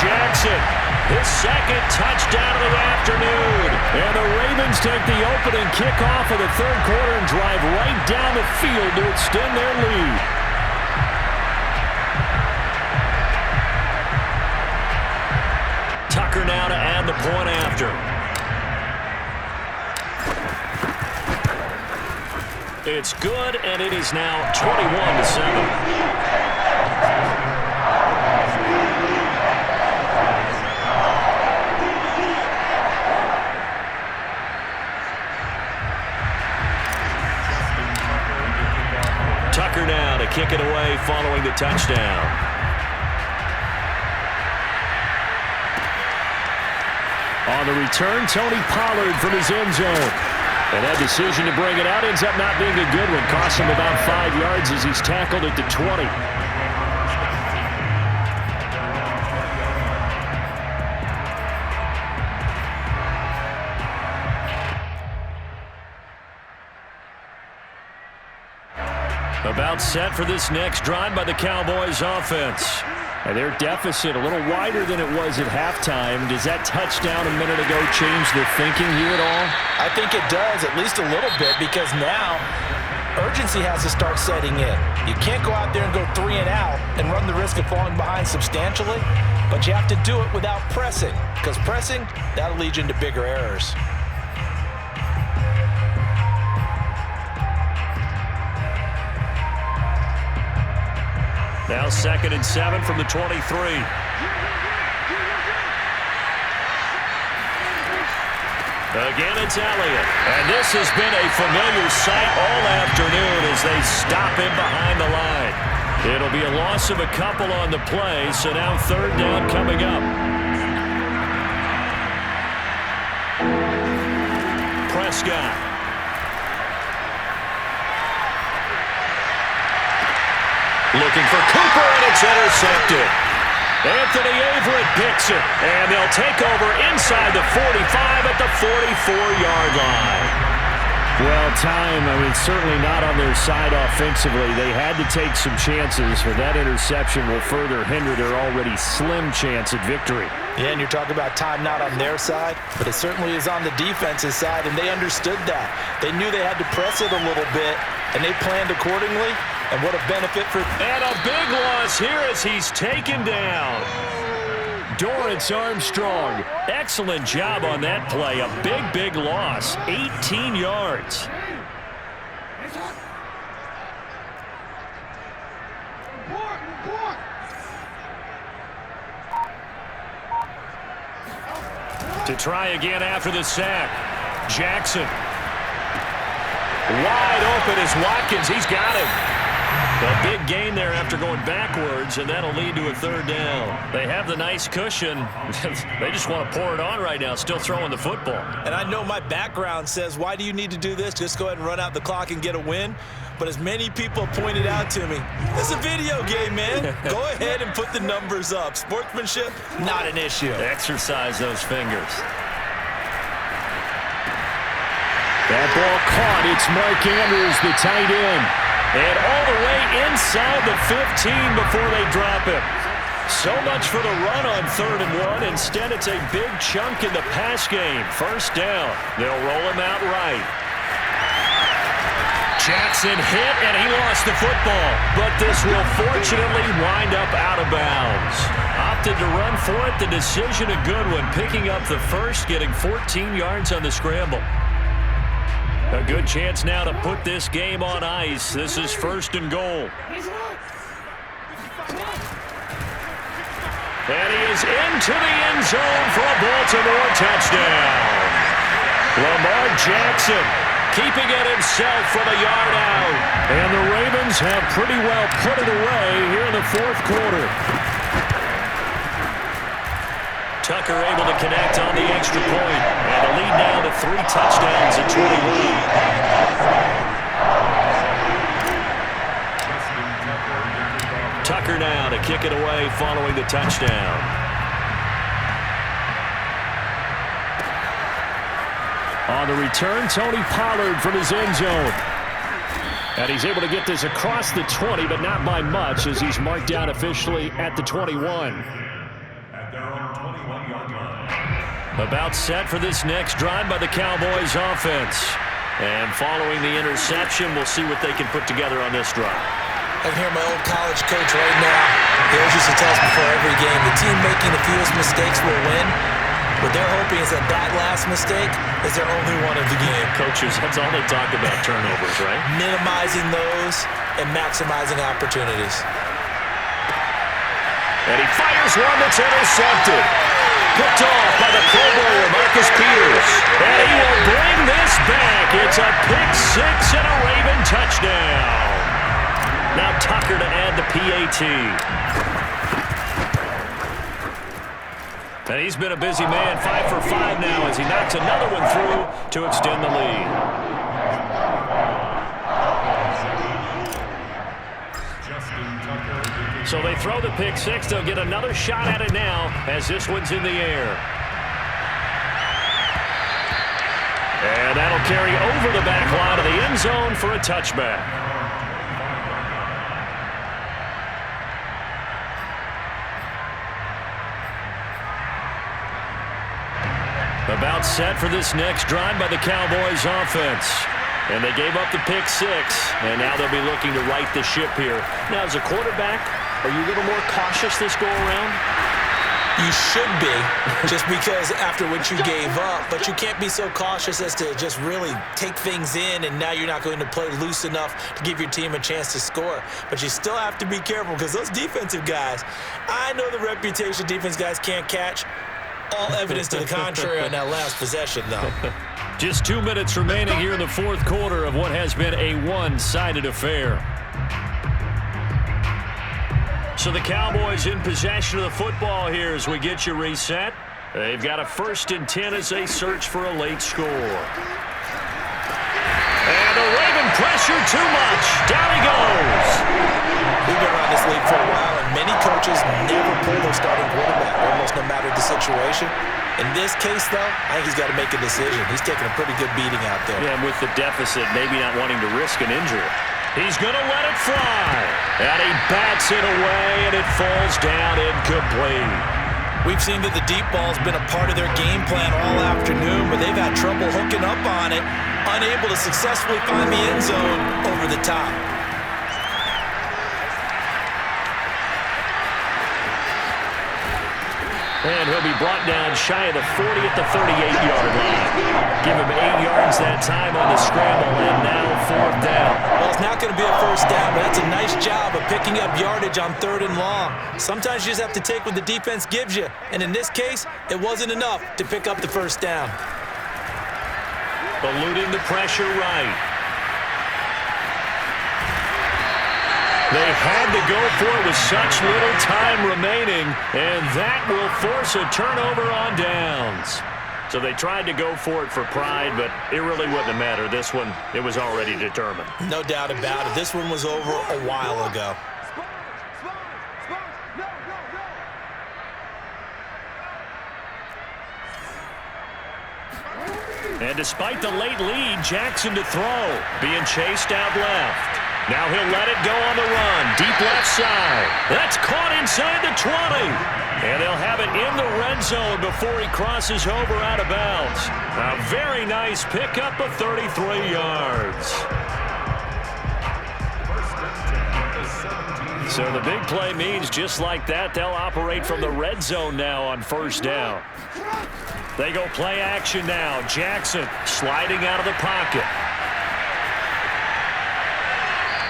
Jackson, his second touchdown of the afternoon. And the Ravens take the opening kickoff of the third quarter and drive right down the field to extend their lead. Tucker now to add the point after. It's good, and it is now 21-7. Tucker now to kick it away following the touchdown. On the return, Tony Pollard from his end zone. And that decision to bring it out ends up not being a good one. Cost him about 5 yards as he's tackled at the 20. About set for this next drive by the Cowboys offense. And their deficit a little wider than it was at halftime. Does that touchdown a minute ago change the thinking here at all? I think it does, at least a little bit, because now urgency has to start setting in. You can't go out there and go 3 and out and run the risk of falling behind substantially, but you have to do it without pressing, because pressing, that'll lead you into bigger errors. Now 2nd and 7 from the 23. Again, it's Elliott. And this has been a familiar sight all afternoon as they stop him behind the line. It'll be a loss of a couple on the play, so now 3rd down coming up. Prescott. Looking for Cooper, and it's intercepted. Anthony Averett picks it, and they'll take over inside the 45 at the 44-yard line. Well, certainly not on their side offensively. They had to take some chances, but that interception will further hinder their already slim chance at victory. Yeah, and you're talking about time not on their side, but it certainly is on the defense's side, and they understood that. They knew they had to press it a little bit, and they planned accordingly. And what a benefit for... And a big loss here as he's taken down. Dorrance Armstrong, excellent job on that play. A big loss, 18 yards. To try again after the sack. Jackson. Wide open is Watkins. He's got him. A big gain there after going backwards, and that'll lead to a 3rd down. They have the nice cushion. They just want to pour it on right now, still throwing the football. And I know my background says, why do you need to do this? Just go ahead and run out the clock and get a win. But as many people pointed out to me, it's a video game, man. Go ahead and put the numbers up. Sportsmanship, not an issue. Exercise those fingers. That ball caught. It's Mark Andrews, the tight end. And all the way inside the 15 before they drop him. So much for the run on 3rd and 1. Instead, it's a big chunk in the pass game. 1st down. They'll roll him out right. Jackson hit, and he lost the football. But this will fortunately wind up out of bounds. Opted to run for it. The decision a good one. Picking up the first, getting 14 yards on the scramble. A good chance now to put this game on ice. This is 1st and goal. And he is into the end zone for a Baltimore touchdown. Lamar Jackson keeping it himself from a yard out. And the Ravens have pretty well put it away here in the 4th quarter. Tucker able to connect on the extra point. And the lead now to 3 touchdowns at 21. Tucker now to kick it away following the touchdown. On the return, Tony Pollard from his end zone. And he's able to get this across the 20, but not by much as he's marked down officially at the 21. At their own About set for this next drive by the Cowboys offense. And following the interception, we'll see what they can put together on this drive. I can hear my old college coach right now. He always used to tell us before every game, the team making the fewest mistakes will win. What they're hoping is that last mistake is their only one of the game. Coaches, that's all they talk about, turnovers, right? Minimizing those and maximizing opportunities. And he fires one that's intercepted. Picked off by the Pro Bowler, Marcus Peters. And he will bring this back. It's a pick six and a Raven touchdown. Now Tucker to add the PAT. And he's been a busy man, 5 for 5 now as he knocks another one through to extend the lead. So they throw the pick six. They'll get another shot at it now as this one's in the air. And that'll carry over the back line of the end zone for a touchback. About set for this next drive by the Cowboys offense. And they gave up the pick six, and now they'll be looking to right the ship here. Now, as a quarterback, are you a little more cautious this go-around? You should be, just because after what you gave up, but you can't be so cautious as to just really take things in, and now you're not going to play loose enough to give your team a chance to score. But you still have to be careful because those defensive guys, I know the reputation defense guys can't catch. All evidence to the contrary on that last possession, though. Just 2 minutes remaining here in the fourth quarter of what has been a one-sided affair. So the Cowboys in possession of the football here as we get you reset. They've got a 1st and 10 as they search for a late score. And the Raven pressure too much. Down he goes. We've been around this league for a while, and many coaches never pull their starting quarterback, almost no matter the situation. In this case, though, I think he's got to make a decision. He's taking a pretty good beating out there. Yeah, and with the deficit, maybe not wanting to risk an injury. He's going to let it fly. And he bats it away, and it falls down incomplete. We've seen that the deep ball's been a part of their game plan all afternoon, but they've had trouble hooking up on it, unable to successfully find the end zone over the top. And he'll be brought down shy of the 40 at the 38-yard line. Give him 8 yards that time on the scramble, and now 4th down. Well, it's not going to be a first down, but that's a nice job of picking up yardage on 3rd and long. Sometimes you just have to take what the defense gives you, and in this case, it wasn't enough to pick up the first down. Eluding the pressure right. They had to go for it with such little time remaining, and that will force a turnover on downs. So they tried to go for it for pride, but it really wouldn't have mattered. This one, it was already determined. No doubt about it. This one was over a while ago. And despite the late lead, Jackson to throw, being chased out left. Now he'll let it go on the run. Deep left side. That's caught inside the 20. And they'll have it in the red zone before he crosses over out of bounds. A very nice pickup of 33 yards. So the big play means just like that, they'll operate from the red zone now on 1st down. They go play action now. Jackson sliding out of the pocket.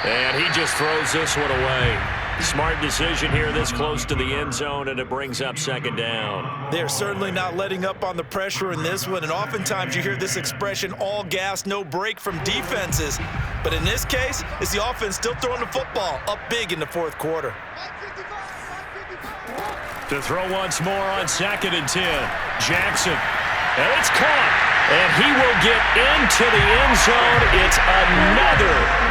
And he just throws this one away. Smart decision here this close to the end zone, and it brings up 2nd down. They're certainly not letting up on the pressure in this one, and oftentimes you hear this expression, all gas, no break from defenses. But in this case, it's the offense still throwing the football up big in the 4th quarter. To throw once more on 2nd and 10. Jackson. And it's caught. And he will get into the end zone. It's another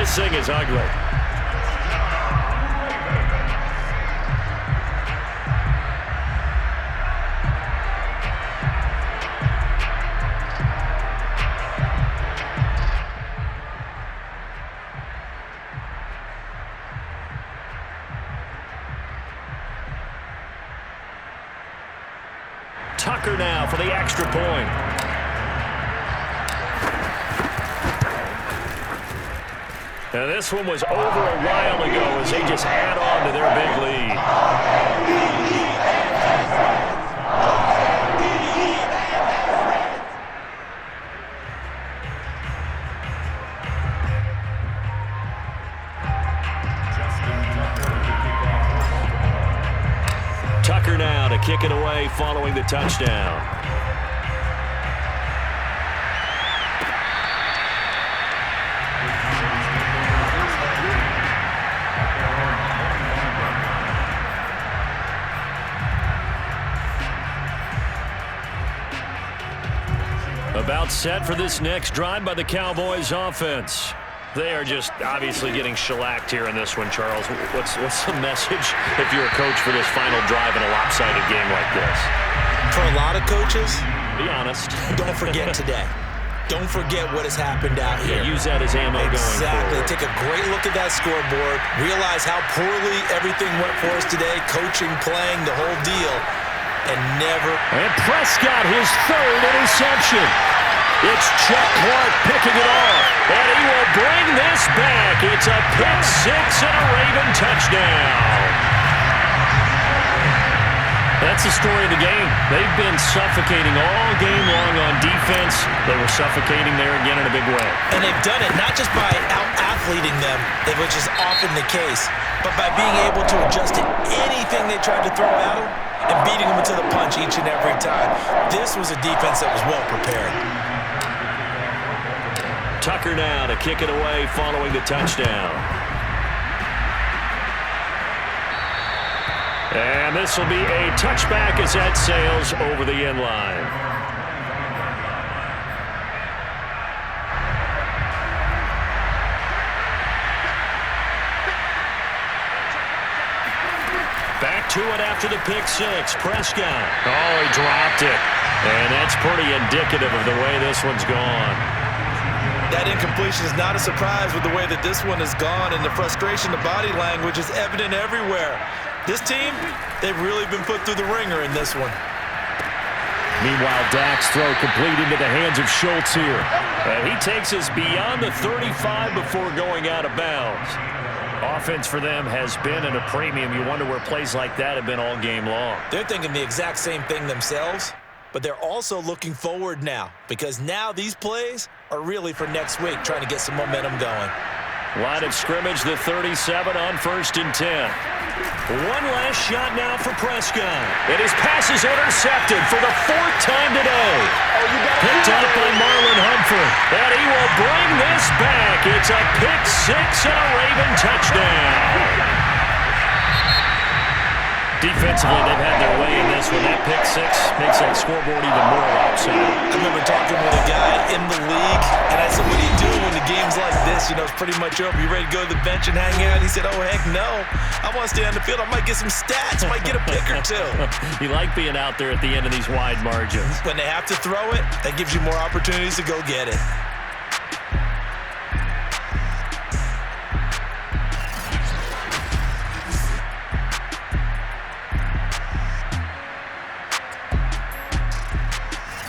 This thing is ugly. Tucker now for the extra point. Now this one was over a while ago as they just add on to their big lead. Tucker now to kick it away following the touchdown. About set for this next drive by the Cowboys offense. They are just obviously getting shellacked here in this one, Charles. What's the message if you're a coach for this final drive in a lopsided game like this? For a lot of coaches, be honest. Don't forget today. Don't forget what has happened out here. Yeah, use that as ammo going forward. Exactly. Take a great look at that scoreboard. Realize how poorly everything went for us today. Coaching, playing, the whole deal. And never. And Prescott, his third interception. It's Chuck Clark picking it off. And he will bring this back. It's a pick six and a Raven touchdown. That's the story of the game. They've been suffocating all game long on defense. They were suffocating there again in a big way. And they've done it not just by out-athleting them, which is often the case, but by being able to adjust to anything they tried to throw at them and beating them to the punch each and every time. This was a defense that was well prepared. Tucker now to kick it away following the touchdown. And this will be a touchback as that sails over the end line. Back to it after the pick six. Prescott. Oh, he dropped it. And that's pretty indicative of the way this one's gone. That incompletion is not a surprise with the way that this one has gone, and the frustration, the body language is evident everywhere. This team, they've really been put through the ringer in this one. Meanwhile, Dak's throw complete into the hands of Schultz here. And he takes us beyond the 35 before going out of bounds. Offense for them has been at a premium. You wonder where plays like that have been all game long. They're thinking the exact same thing themselves, but they're also looking forward now, because now these plays are really for next week, trying to get some momentum going. Line of scrimmage, the 37 on 1st and 10. One last shot now for Prescott. And his pass is intercepted for the 4th time today. Picked up by Marlon Humphrey. And he will bring this back. It's a pick six and a Raven touchdown. Defensively, they've had their way in this one. That pick six makes that scoreboard even more lopsided. I remember talking with a guy in the league, and I said, what do you do when the game's like this? You know, it's pretty much over. You ready to go to the bench and hang out? He said, oh, heck no. I want to stay on the field. I might get some stats. Might get a pick or two. You like being out there at the end of these wide margins. When they have to throw it, that gives you more opportunities to go get it.